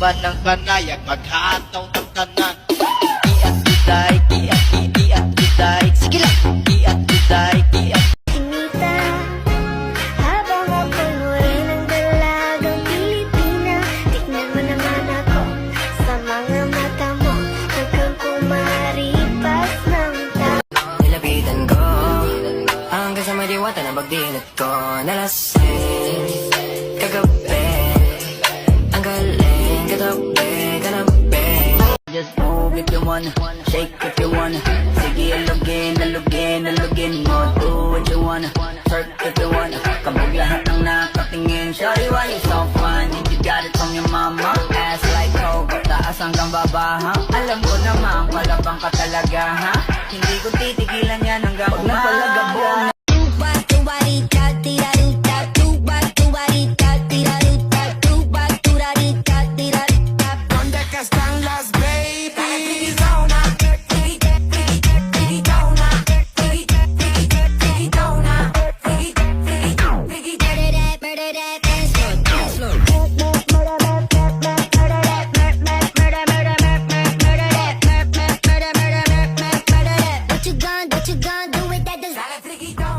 man ng panayag, maghataw ng tanan. Iat uday, iat uday. Sige lang, iat uday, iat. Inita, habang ako'y muli ng dalagang Pilipina. Tignan mo naman ako sa mga mata mo, huwag kang kumaripas ng Nilapitan ko hanggang sa may diwata na pagdilat ko. Nalasing kagabi, ang galing katabi, kanabi. Just move if you wanna, shake if you wanna. Sige, alugin, alugin, alugin mo. Do what you wanna, twerk if you wanna. Kabog lahat ng nakatingin. Shawty, why you so fun? You got it from your mama. Ass like coke, taas hanggang baba, ha? Alam ko naman, wala bang ka talaga, ha?